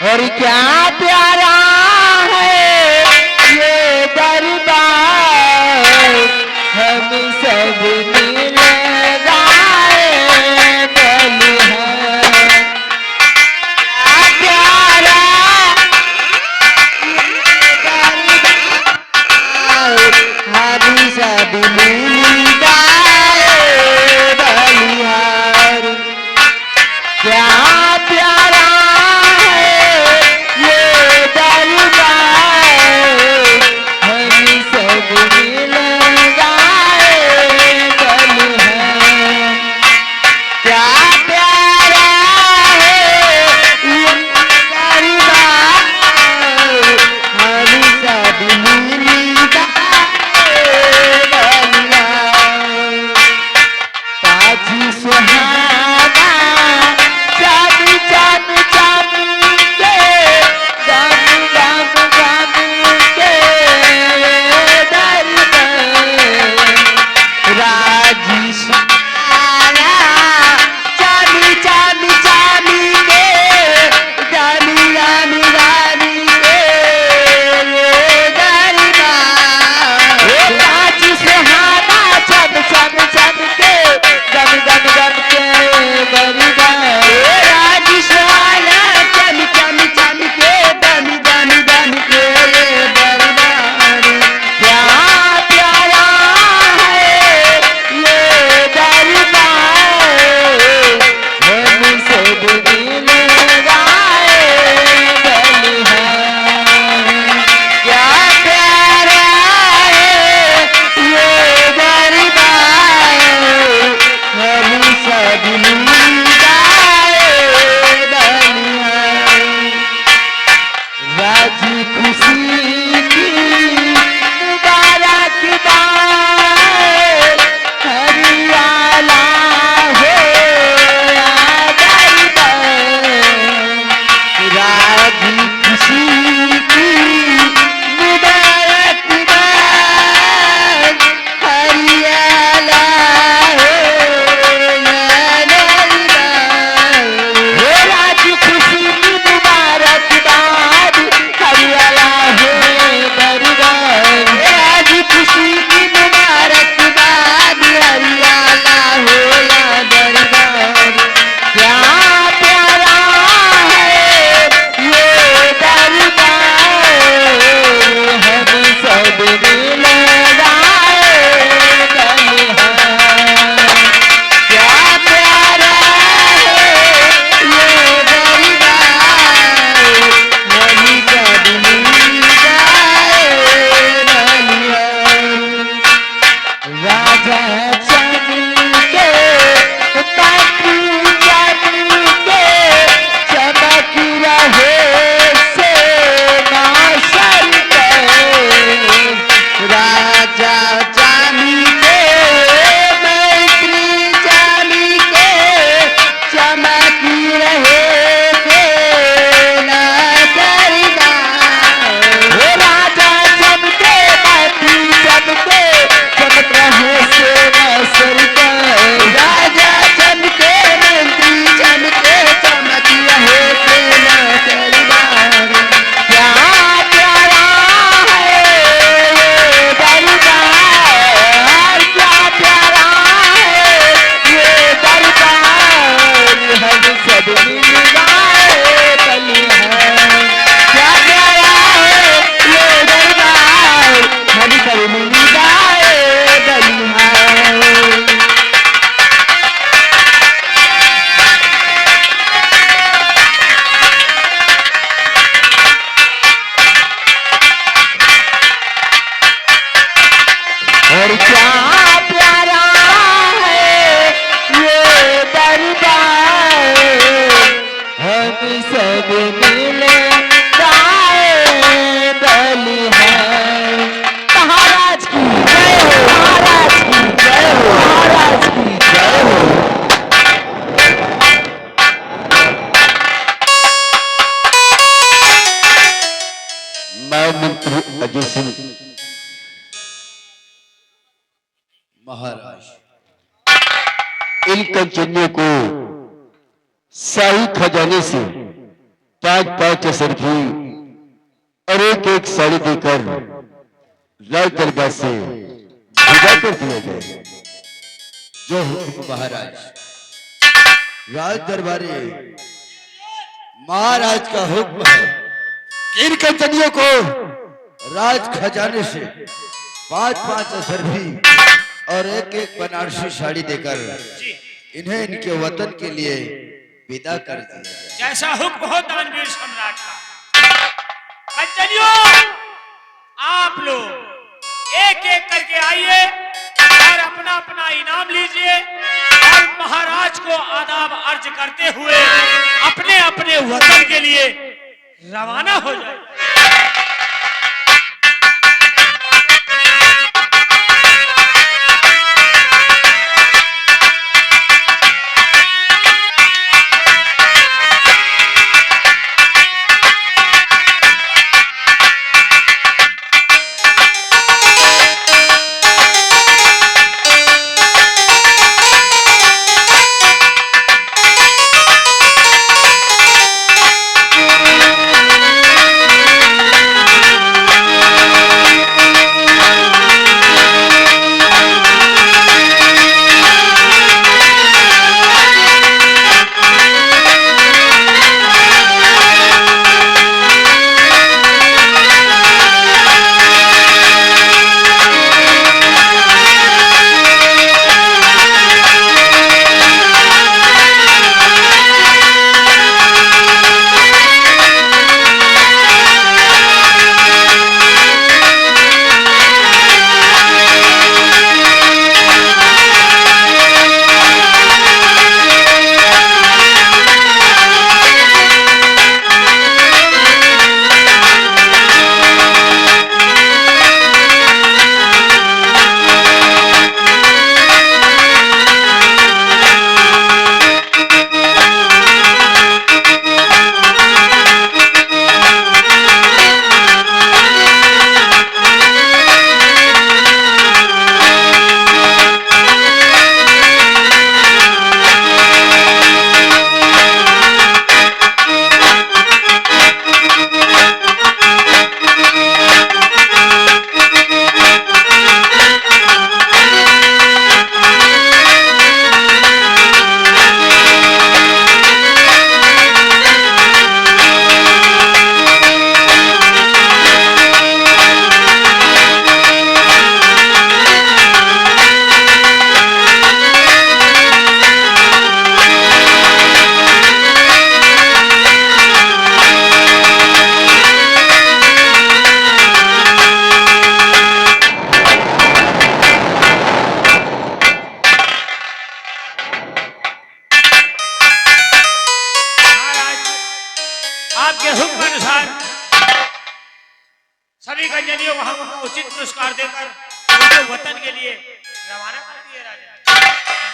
और क्या प्यारा है ये दरबार, हम सब मिल गाए बलिहार। प्यारा हम सब मिल गाए बलिहार। क्या प्यारा है ये दरबार, हम सब मिल गाए बलिहार। क्या प्यारा है ये दरबार, हम सब मिल गाए बलिहार। ताजी सुहाना चाँद चाँद चाँद के, गम गम गम के दरबार। राजी सुहाना चाँद चाँद चाँद के, रानी रानी रानी के दरबार। राजी सुहाना चाँद चाँद चाँद के, गम गम गम के दरबार। राजी सुहाना चम चम चम के, दम दम दम के दरबार। क्या प्यारा है ये दरबार, हम सब मिल गाए बलिहार। क्या प्यारा है ये दरबार, हम सब मिल गाए बलिहार। राजी खुशी की मुबारक बात, हरियाला हो या दरबार। राजी खुशी की मुबारक बात, हरियाला हो या दरबार। राजी खुशी की मुबारक बात, हरियाला हो दरबार। राजी खुशी की मुबारक बात, हरियाला हो या दरबार। क्या प्यारा है ये दरबार, हम सब मिल गाए बलिहार। क्या प्यारा है ये दरबार, हम सब मिल गाए बलिहार। राजा चमके मंत्री चमके, चमक रहे सेना सरकार। राजा चमके मंत्री चमके, चमक रहे सेना सरकार। राजा चमके मंत्री चमके, चमक रहे सेना सरकार। राजा चमके मंत्री चमके, चमक रहे सेना सरकार। क्या प्यारा है ये दरबार, क्या प्यारा है ये दरबार, हम सब मिल गाए बलिहार। क्या प्यारा है ये दरबार, हम सब मिल गाए बलिहार। और क्या प्यारा है ये दरबार, हम सब मिल गाए बलिहार। महाराज की जय हो, महाराज की जय हो, महाराज की जय हो। मैं मंत्री अजय सिंह महाराज इन कंचनियों को शाही खजाने से पांच पांच असर भी और एक एक साड़ी देकर राज दरबार से विदा कर दिया जाए। जो हुक्म महाराज। राज दरबारी महाराज का हुक्म है कि इन कंचनियों को राज खजाने से पांच पांच असर भी और एक एक बनारसी साड़ी देकर इन्हें इनके वतन के लिए विदा कर दिया जाए। जैसा हुक्म हो दानवीर सम्राट का। कंचनियों, आप लोग एक एक करके आइए और अपना अपना इनाम लीजिए और महाराज को आदाब अर्ज करते हुए अपने अपने वतन के लिए रवाना हो जाए। आपके हुक्म अनुसार सभी कंजनियों को हम उचित पुरस्कार देकर उनके वतन के लिए रवाना कर दिए राजा।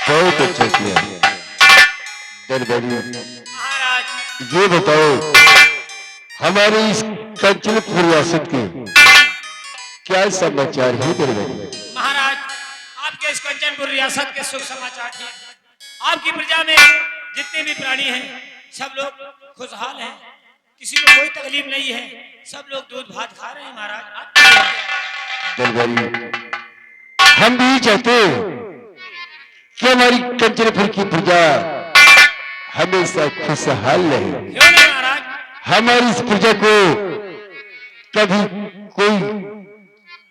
बहुत अच्छा किया दरबारी। महाराज, ये बताओ हमारी इस कंचनपुर रियासत के क्या समाचार है दरबारी? महाराज, आपके इस कंचनपुर रियासत के सुख समाचार ठीक। आपकी प्रजा में जितने भी प्राणी हैं सब लोग खुशहाल हैं, किसी को कोई तकलीफ नहीं है, सब लोग दूध भात खा रहे हैं। महाराज, दरबारी हम भी चाहते कि हमारी कंचनपुर की प्रजा हमेशा खुशहाल रहे। क्यों नहीं महाराज? हमारी इस प्रजा को कभी कोई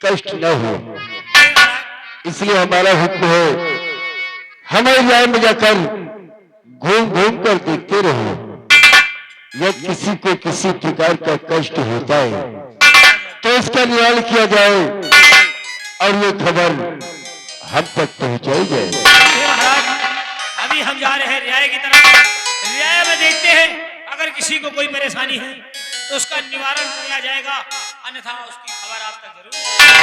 कष्ट न हो, नहीं महाराज, इसलिए हमारा हुक्म है हमारे राय में जाकर घूम घूम कर देखते रहो। यदि किसी को किसी प्रकार का कष्ट होता है तो इसका निवारण किया जाए और ये खबर हम तक पहुंचाई जाए। नहीं महाराज, अभी हम जा रहे हैं रियाय की तरफ। रियाय में देखते हैं अगर किसी को कोई परेशानी है तो उसका निवारण किया जाएगा, अन्यथा उसकी खबर आप तक जरूर।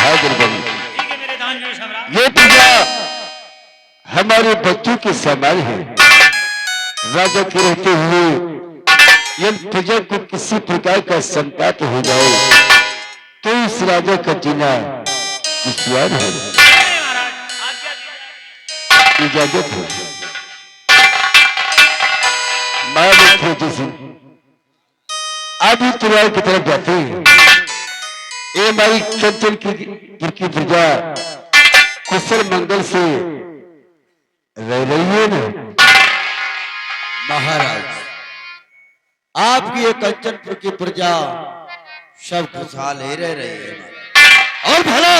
हाँ दरबारी, ठीक है मेरे दानवीर सम्राट। ये प्रजा हमारे बच्चों के समान है। राजा के रहते हुए यदि प्रजा को किसी प्रकार का संताप हो जाए तो इस राजा का जीना दुश्वार है। नहीं महाराज, आज्ञा दीजिए। इजाजत है। मालिक है जिस आदि तुराई की तरफ जाते हैं। ये हमारी कंचन की प्रजा कुशल मंगल से रह रही है ना महाराज, आपकी ये कंचनपुर की प्रजा सब खुशहाल ही रह रही है। और भला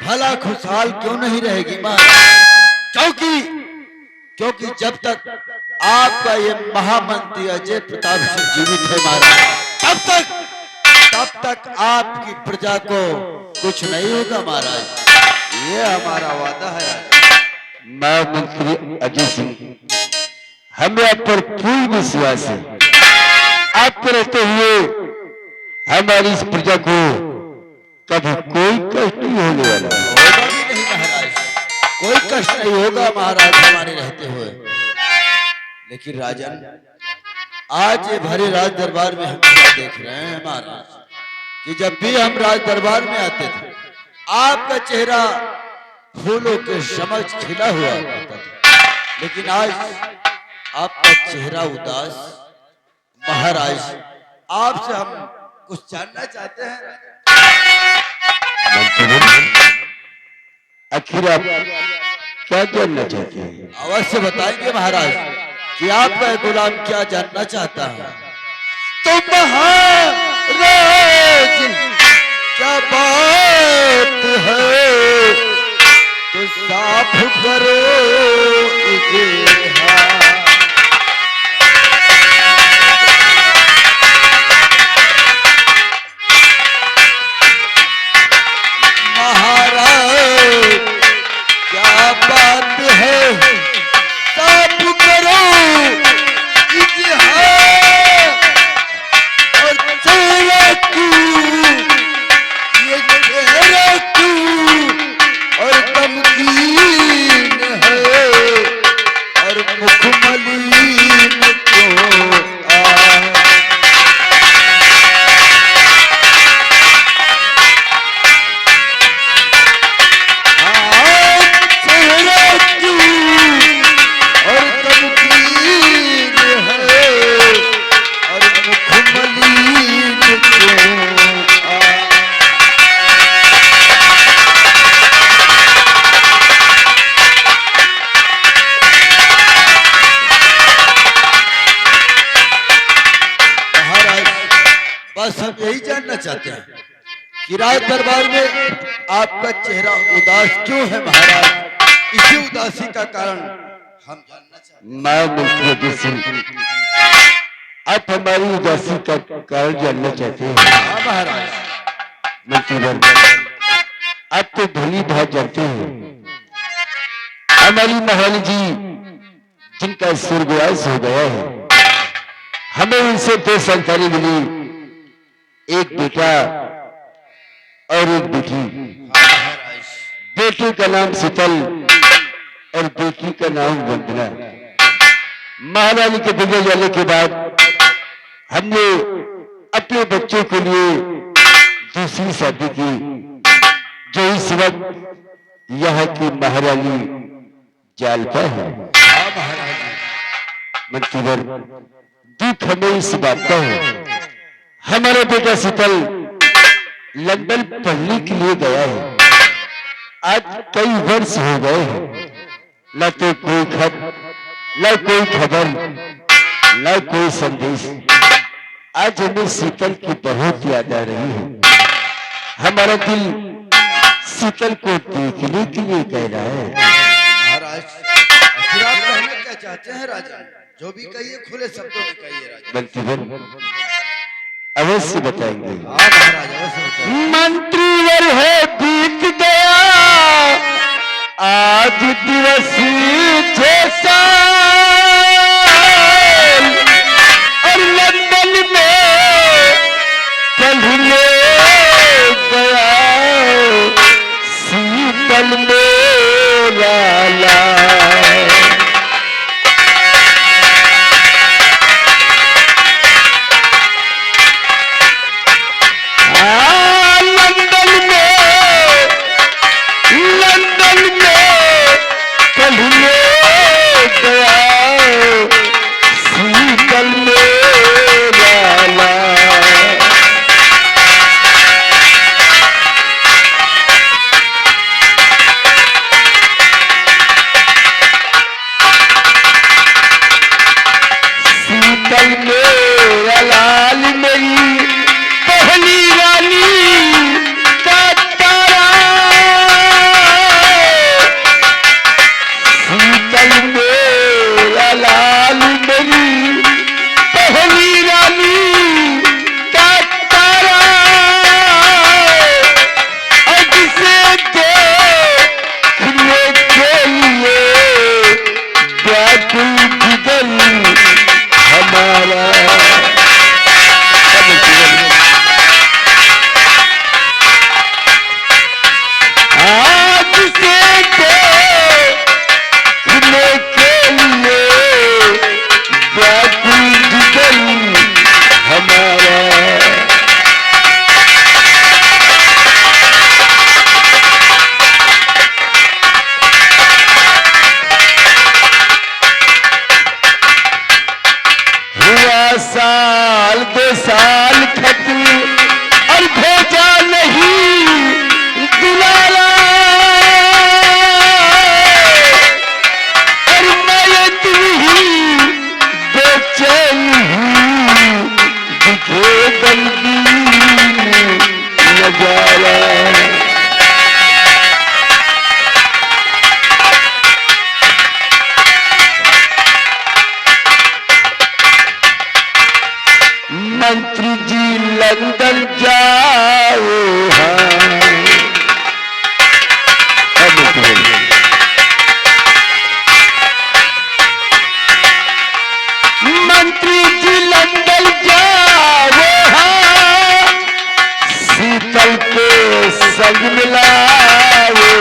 भला खुशहाल क्यों नहीं रहेगी महाराज? क्योंकि जब तक आपका ये महामंत्री अजय प्रताप सिंह जीवित है महाराज, तब तक आपकी प्रजा को कुछ नहीं होगा महाराज। ये हमारा वादा है। महामंत्री अजय सिंह, हमें आप पर पूर्ण विश्वास है। आप पर रहते हुए हमारी इस प्रजा को कभी कोई कष्ट नहीं होने वाला। होगा भी नहीं महाराज, कोई कष्ट नहीं होगा महाराज हमारे रहते हुए। लेकिन राजन, आज ये भरे राज दरबार में हम क्या देख रहे हैं महाराज, कि जब भी हम राज दरबार में आते थे आपका चेहरा फूलों के समक्ष खिला हुआ होता था, लेकिन आज आपका चेहरा उदास। महाराज, आपसे हम कुछ जानना चाहते हैं। आखिर आप क्या जानना चाहते हैं? अवश्य बताएंगे महाराज कि आपका गुलाम क्या जानना चाहता है। तो महाराज क्या बात है, तो साफ करो इजहार। महाराज क्या बात है, साफ करो इजहार। और चेहरा क्यों, ये चेहरा क्यों और गमगीन है, और मुख मलिन क्यों चेहरा क्यों और गमगीन है, और मुख मलिन क्यों महाराज, बस हम यही जानना चाहते हैं कि राज दरबार में आपका चेहरा उदास क्यों है महाराज। इसी उदासी का कारण हम जानना चाहते हैं। महामंत्री अजय सिंह, आप हमारी उदासी का कारण जानना चाहते हैं? हाँ महाराज। मंत्रीवर, आप तो भली भात जानते हैं हमारी महारानी जी जिनका स्वर्गवास हो गया है, हमें उनसे 2 संतानें मिली, एक बेटा और एक बेटी। हाँ महाराज। बेटे का नाम शीतल और बेटी का नाम वंदना। महारानी के गुजर जाने के बाद हमने अपने बच्चों के लिए दूसरी शादी की, जो इस वक्त यहाँ की महारानी जालपा है। हाँ महाराज। मंत्रीवर, दुख हमें इस बात का है, हमारा बेटा शीतल लंदन पढ़ने के लिए गया है। आज कई वर्ष हो गए हैं, न तो कोई खत, न कोई खबर, न कोई संदेश। आज हमें शीतल की बहुत याद आ रही है। हमारा दिल शीतल को देखने के लिए कह रहा है। महाराज, फिर आप कहना क्या चाहते हैं राजा? जो भी कहिए खुले शब्दों में कहिए राजा। मंत्रीवर अवश्य बताएंगे। हाँ महाराज, अवश्य बताइए। मंत्रीवर है बीत गया आज दिवस जैसा, और लंदन में कल ले गया शीतल मेरा लाल। लंदन में कल ले गया हुआ साल 2 साल खत्म और भेजा नहीं दुलारा, और मैं तुम ही बेचैन हूँ, दिखे गमगीन नजारा। मंत्री जी लंदन जाओ, मंत्री जी लंदन जाओ, शीतल के संग मिलाओ।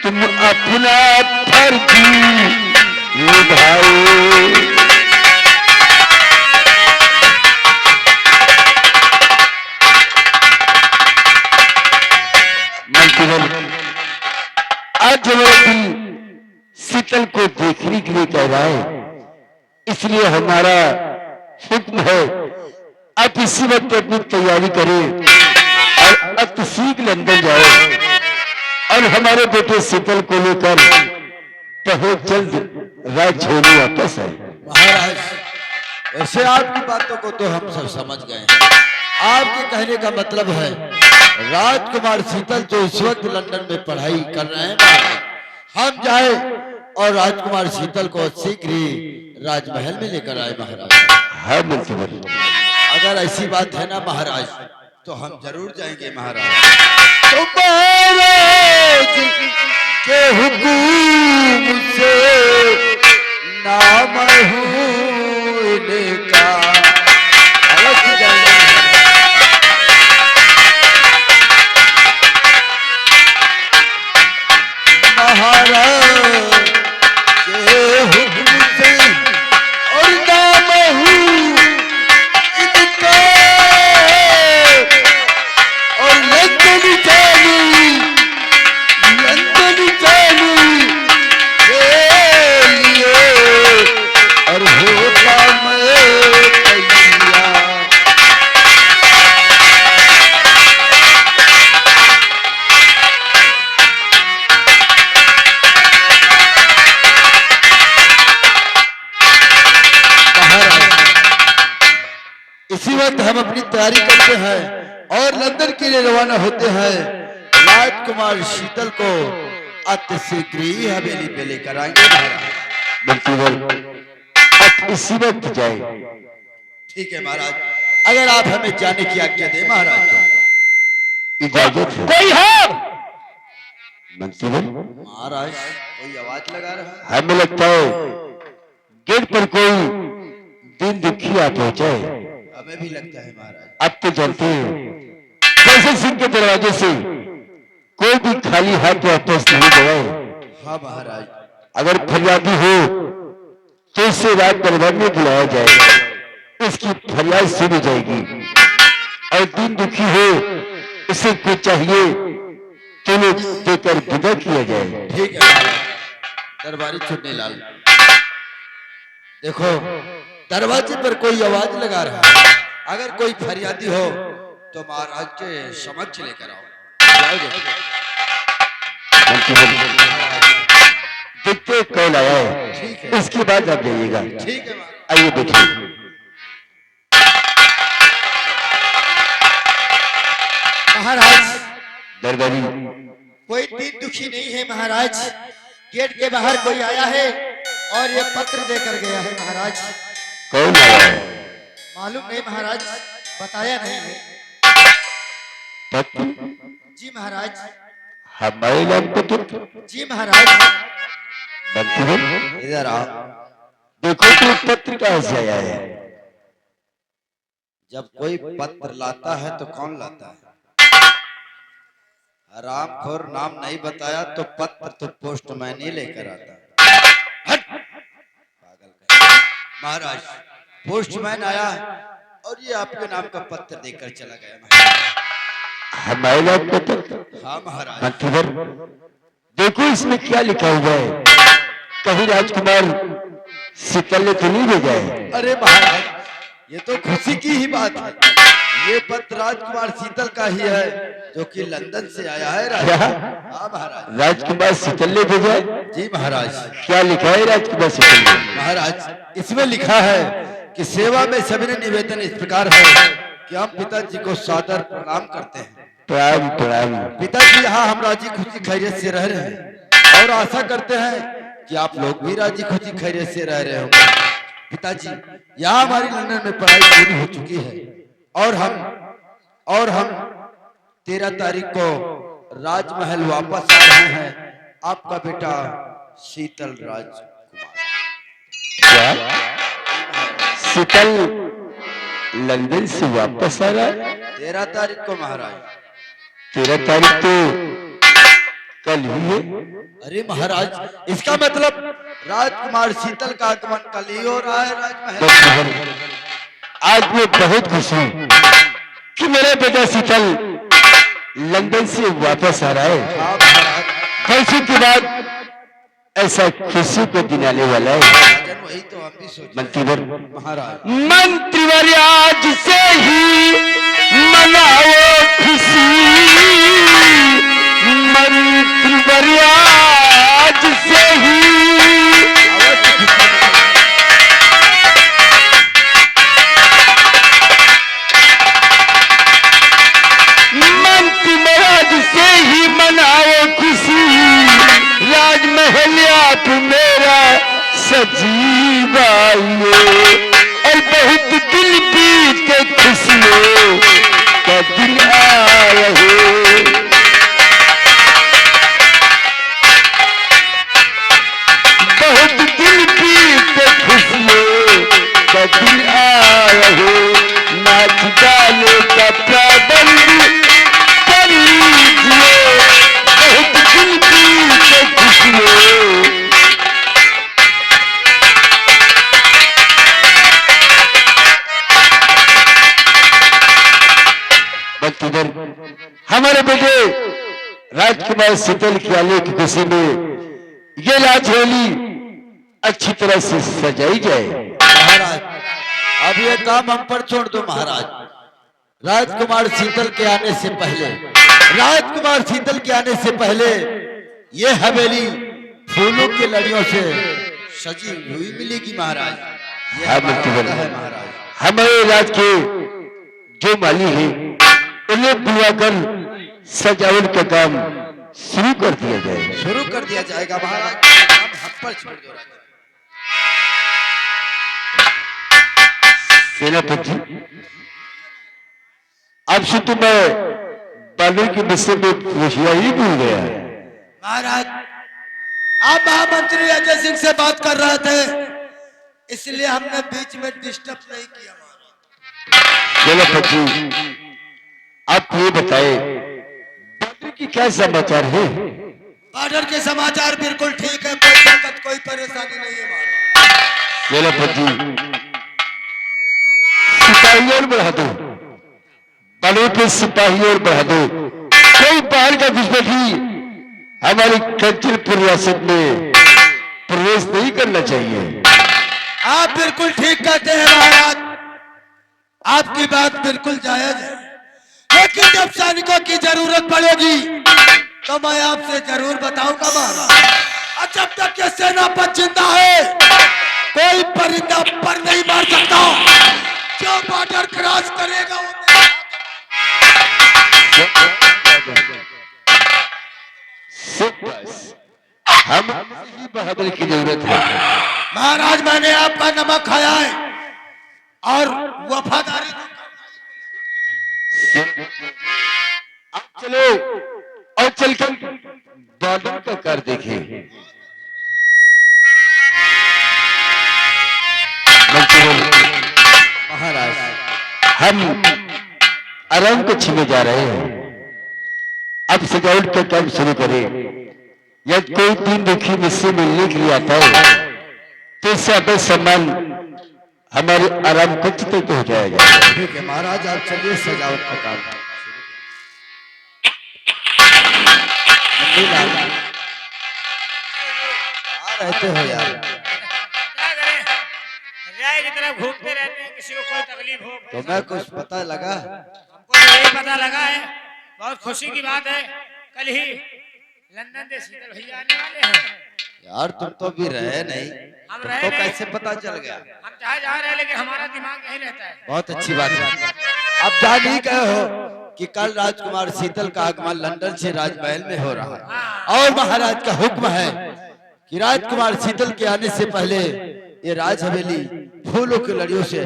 तुम अपना फर्ज निभाओ। मंत्रीगण, आज हमारा दिल शीतल को देखने के लिए कह रहा है, इसलिए हमारा हुक्म है आप इसी वक्त अपनी तैयारी करें और अतिशीघ्र लंदन जाओ और हमारे बेटे शीतल को लेकर बहुत जल्द राजझोली वापस आए। महाराज, वैसे आपकी बातों को तो हम सब समझ गए हैं। आपके कहने का मतलब है राजकुमार शीतल जो इस वक्त लंदन में पढ़ाई कर रहे हैं, हम जाए और राजकुमार शीतल को शीघ्र ही राजमहल में लेकर आए। महाराज, हाँ मंत्री, अगर ऐसी बात है ना महाराज, तो हम जरूर जाएंगे। महाराज, के हुकूम से नाम का अवश्य जाएंगे। महाराज के हुक्म से और नाम इनका, और लंदन जानी के लिए और होता मैं तैयार। इसी वक्त हम अपनी तैयारी करते हैं और लंदन के लिए रवाना होते हैं। राजकुमार शीतल को अति शीघ्र ही हवेली पे लेकर आएंगे। आप इसी वक्त जाए। ठीक है महाराज, अगर आप हमें जाने की आज्ञा दें महाराज तो। इजाजत है। कोई है? मंत्री महाराज, कोई आवाज लगा रहा है। हमें लगता है गेट पर कोई दिन दुखी आ पहुंचा है। हमें भी लगता है महाराज। अब तो जानते हैं कैसे सिंह के दरवाजे से कोई भी खाली हाथ वापस नहीं गया है। हाँ महाराज, अगर फरियादी हो तो उसे रात दरबार में बुलाया जाए, उसकी फरियाद सुनी जाएगी। और दिन दुखी हो उसे कुछ चाहिए तो उन्हें देकर विदा किया जाए। ठीक है महाराज। दरबारी चुन्नी लाल, देखो दरवाजे पर कोई आवाज लगा रहा है। अगर कोई फरियादी हो तो महाराज के समक्ष लेकर आओ। जाओ देखो। देखते कौन आया है, ठीक है। इसके बाद आप जाइएगा। ठीक है महाराज। आइए देखिए। महाराज, दरबारी कोई दिन दुखी नहीं है महाराज। गेट के बाहर कोई आया है और ये पत्र देकर गया है महाराज। कौन आया है? मालूम नहीं महाराज, बताया नहीं है। पत्र? जी महाराज। हमारे नाम पे पत्र? जी महाराज। मंत्री इधर आओ। देखो तो पत्र कहाँ से आया है। जब कोई पत्र लाता है तो कौन लाता है? रामखोर नाम नहीं बताया तो पत्र तो पोस्टमैन ही लेकर आता। हट! पागल का। महाराज, पोस्टमैन आया और ये आपके नाम का पत्र देकर चला गया महाराज। हमारे नाम का तो हाँ महाराज। मंत्रीवर, देखो इसमें क्या लिखा हुआ है, कहीं राजकुमार शीतल ने तो नहीं भेजा है? अरे महाराज, ये तो खुशी की ही बात है। ये पत्र राजकुमार शीतल का ही है, जो कि लंदन से आया है राजा। हाँ महाराज। राजकुमार शीतल ने भेजा है? जी महाराज। क्या लिखा है राजकुमार शीतल ने? महाराज, इसमें लिखा है कि सेवा में सविनय निवेदन इस प्रकार है कि हम पिताजी को सादर प्रणाम करते हैं। प्रणाम प्रणाम। पिताजी यहाँ हम राजी खुशी खैरियत से रह रहे हैं और आशा करते हैं कि आप लोग भी राजी खुशी खैरियत से रह रहे होंगे। पिताजी, यहाँ हमारी लंदन में पढ़ाई पूरी हो चुकी है और हम 13 तारीख को राजमहल वापस आ रहे हैं। आपका बेटा शीतल राजकुमार। क्या शीतल लंदन से वापस आ रहा है? 13 तारीख को महाराज। 13 तारीख तो कल ही है। अरे महाराज, इसका मतलब राजकुमार शीतल का आगमन कल ही हो रहा है राजमहल। आज मैं बहुत खुश हूँ कि मेरा बेटा शीतल लंदन से वापस आ रहा है। हाँ महाराज। वर्षों के बाद ऐसा खुशी को दिन आने वाला है। राजन, वही तो हम भी सोच। मंत्रीवर महाराज, मंत्रीवर आज से ही मनाओ खुशी, मंत्रीवर आज से ही से ही मनाओ खुशी, राजमहल आप मेरा सजीवा और बहुत दिल बीते खुशियों का दिन आया है। बहुत दिल बीते खुशियों का दिन आया है। नाच गाने का पाबंदी कर लीजिए, बहुत दिल बीते खुशियों। हमारे बेटे राजकुमार शीतल के आने की खुशी में ये राजहोली अच्छी तरह से सजाई जाए। महाराज, अब ये काम हम पर छोड़ दो महाराज। राजकुमार शीतल के आने से पहले, राजकुमार शीतल के आने से पहले ये हवेली फूलों की लड़ियों से सजी हुई मिलेगी महाराज। ये हमारा वादा है महाराज। हमारे राज के जो माली है उन्हें बुलाकर सजावट का काम शुरू कर दिया जाए। शुरू कर दिया जाएगा महाराज। काम हम पर छोड़ दो राजा। सेनापति, अब से तो मैं बानर के विषय में पूछना ही भूल गया। महाराज, आप महामंत्री अजय सिंह से बात कर रहे थे, इसलिए हमने बीच में डिस्टर्ब नहीं किया महाराज। सेनापति, आप ये बताए बॉर्डर की क्या समाचार है? बॉर्डर के समाचार बिल्कुल ठीक है, कोई दिक्कत कोई परेशानी नहीं है महाराज। सेनापति, सिपाही और बढ़ा दो, बलों के सिपाही और बढ़ा दो। कोई बाहर का घुसपैठी हमारी कंचनपुर रियासत में प्रवेश नहीं करना चाहिए। आप बिल्कुल ठीक कहते हैं महाराज, आपकी बात बिल्कुल जायज है, लेकिन जब सैनिकों की जरूरत पड़ेगी तो मैं आपसे जरूर बताऊंगा महाराज। और जब तक ये सेनापति जिंदा है, कोई परिंदा पर नहीं मार सकता। जो बॉर्डर क्रॉस करेगा वो हम ही बहादुरी की जरूरत है महाराज। मैंने आपका नमक खाया है और वफादारी। आप चलो और चलकर बॉर्डर का कर देखें। महाराज, हम आराम कक्ष में जा रहे हैं। अब सजावट का काम शुरू करें। यदि कोई तीन दुखी मुझसे मिलने के लिए आता है तो इससे अपना सम्मान हमारे आराम कक्ष तक हो जाएगा। ठीक है महाराज, आप चलिए सजावट का काम। कहाँ रहते हो यार? क्या करें, राय की तरफ घूमते रहते हैं, किसी को कोई तकलीफ हो। तो मैं कुछ पता लगा? हमको तो यही पता लगा है, बहुत खुशी की बात है, कल ही लंदन से शीतल भैया आने वाले हैं। यार तुम तो भी रहे नहीं, हम तुमको रहे नहीं। कैसे पता चल गया? हम चाहे जा रहे हैं लेकिन हमारा दिमाग यही रहता है। बहुत अच्छी बात है। अब जान ही गए हो कि कल राजकुमार शीतल का आगमन लंदन से राजमहल में हो रहा है और महाराज का हुक्म है कि राजकुमार शीतल के आने से पहले ये राज हवेली फूलों की लड़ियों से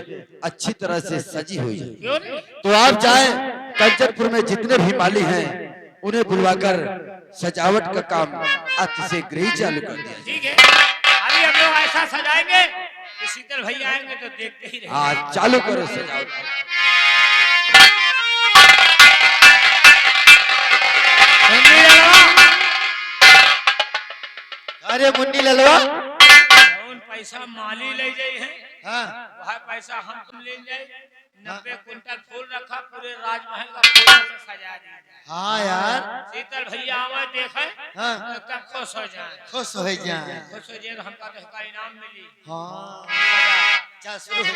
अच्छी तरह से सजी हुई है। क्यों नहीं? तो आप जाएं, कंचनपुर में जितने भी माली हैं उन्हें बुलवाकर सजावट का काम अति से गृह चालू कर दिया। ठीक है, अभी हम लोग ऐसा सजाएंगे कि शीतल भैया आएंगे तो देखते ही रहेंगे। हाँ चालू करो सजावट। अरे मुन्नी ललवा, कौन पैसा माली ले जाई है, हाँ वह पैसा हम तुम ले जाए। 90 कुंटल फूल रखा, पूरे राजमहल का फूलों से सजा दिया। हाँ यार, शीतल भैया आवे देखे हाँ तो एकदम खुश हो जाए। खुश हो जाए। खुश हो जाए तो हमका तो इसका इनाम मिली। हाँ, क्या शुरू हो?